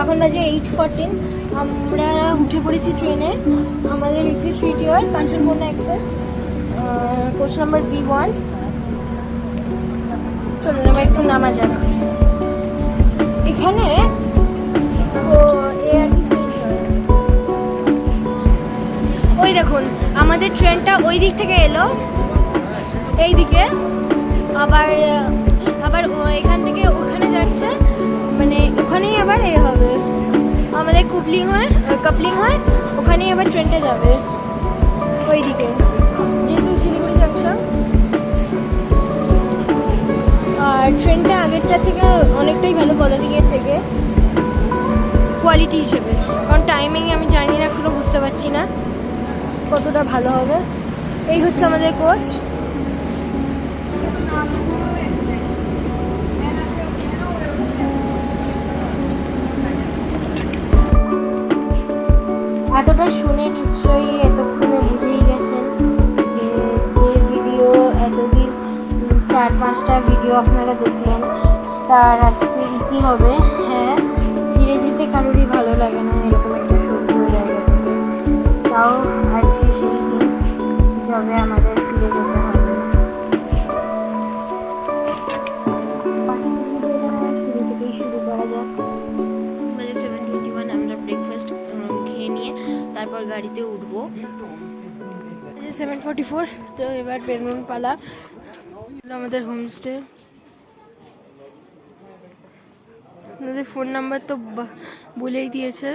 এখন বাজে 8:14। আমরা উঠে পড়েছি ট্রেনে। আমাদের AC 3 tier Kanchankanya express, coach number B1। চলুন এবার একটু নামা যাক। এখানে তো এ আর কি চেঞ্জ হয়। ওই দেখুন আমাদের ট্রেনটা ওই দিক থেকে এলো এই দিকে, আবার এখান থেকে ওখানে যাচ্ছে, মানে ওখানেই আবার এ হবে, আমাদের কাপলিং হয় ওখানেই আবার ট্রেনটা যাবে ওই দিকে, যেহেতু শিলিগুড়ি জাংশন। আর ট্রেনটা আগেরটার থেকে অনেকটাই ভালো, পদাতিকের থেকে কোয়ালিটি হিসেবে, কারণ টাইমিং আমি জানি না, এখনো বুঝতে পারছি না কতটা ভালো হবে। এই হচ্ছে আমাদের কোচ। এতটা শুনে নিশ্চয়ই এতক্ষণে বুঝেই গেছেন যে ভিডিও এতদিন 4-5টা ভিডিও আপনারা দেখলেন তার আজকে ইতি হবে। হ্যাঁ, ফিরে যেতে কারোরই ভালো লাগে না এরকম একটা সুন্দর জায়গা থেকে, তাও আজকে সেই দিন যবে আমাদের ফিরে যেতে হবে। শুরু থেকেই শুরু করা যাক। 7:21 আমরা ব্রেকফাস্ট খেয়ে নিয়ে তারপর গাড়িতে উঠবো। 7:44, তো এবার বেরোনোর পালা। আমাদের হোমস্টে, আমাদের ফোন নাম্বার তো বলেই দিয়েছে।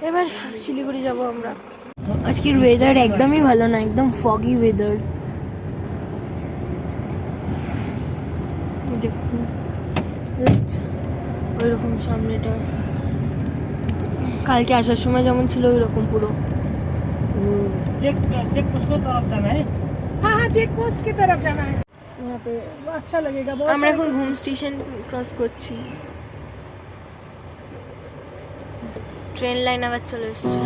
এবার শিলিগুড়ি যাব আমরা। আজকের ওয়েদার একদমই ভালো না, একদম ফগি ওয়েদার। দেখুন ওইরকম সামনেটা কালকে আসার সময় যেমন ছিল ওইরকম পুরো। चेक पोस्ट की तरफ जाना है। हाँ चेक पोस्ट की तरफ जाना है। यहाँ पे अच्छा लगेगा बहुत। আমরা এখন হোম স্টেশন ক্রস করছি। ট্রেন লাইন আবার চলে এসছে।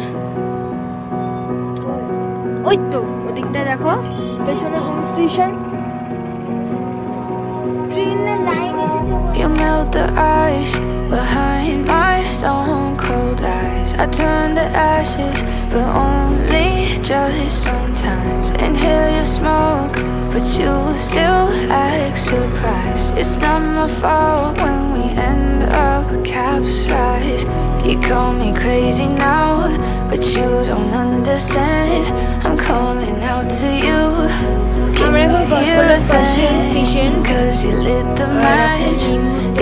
ওই তো ওদিকটা দেখো, পেছনে হোম স্টেশন। ট্রেনের লাইন এসেছে। You melt the ice behind my stone cold eyes. I turn to ashes, but only just sometimes. Inhale your smoke, but you still act surprised. It's not my fault when we end up capsized. You call me crazy now, but you don't understand. I'm calling out to you. Can you hear a thing? 'Cause you lit the match,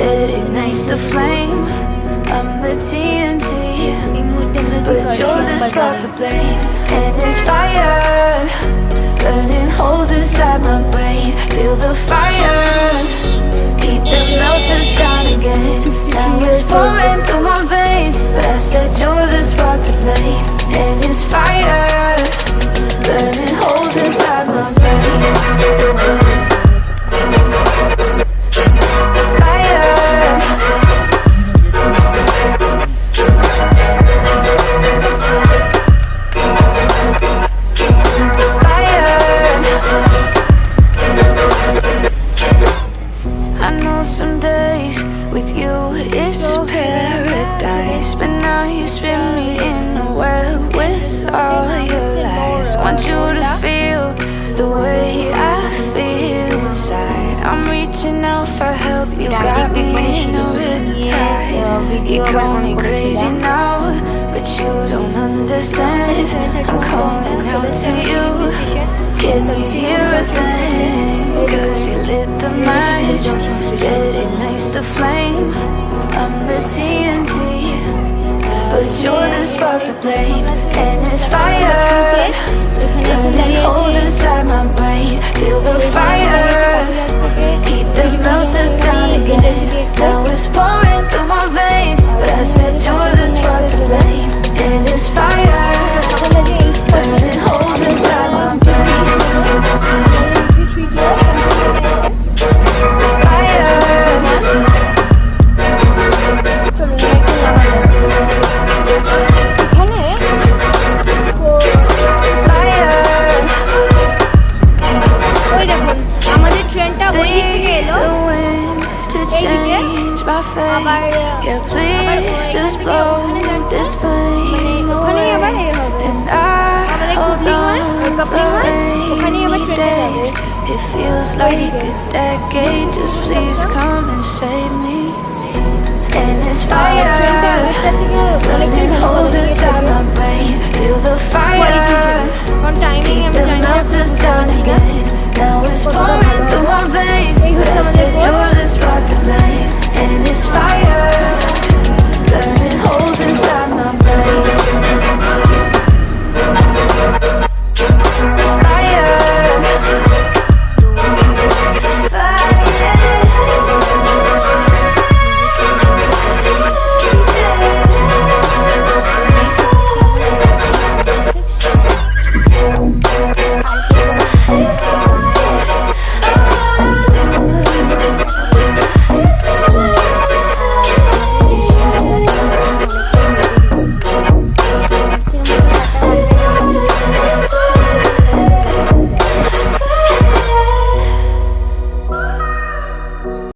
it ignites the flame. I'm the TNT, but you're the spark to blame. And it's fire, burning holes inside my brain. Feel the fire, heat that melts us down again. Now it's pouring through my veins, but I said you're the spark to blame. And it's fire, burning holes inside my brain. Want you to feel the way I feel inside. I'm reaching out for help, you got me in a riptide. You call me crazy now, but you don't understand. I'm calling out to you, can you hear a thing? 'Cause you lit the match, it ignites the flame. I'm the TNT, but you're the spark to blame. And it's fire, burning holes inside my brain. Feel the fire, heat that melts us down again. Now it's pouring through my veins, but I said you're the spark to blame. And it's fire, burning holes inside my brain. Fire. my fate. Yeah, please just blow this flame away. And I hold on for rainy days. It feels like a decade. Just please come and save me. And it's fire burning holes inside my brain. Feel the fire. Keep the melters down again. Now it's pouring through my veins. But I said you're the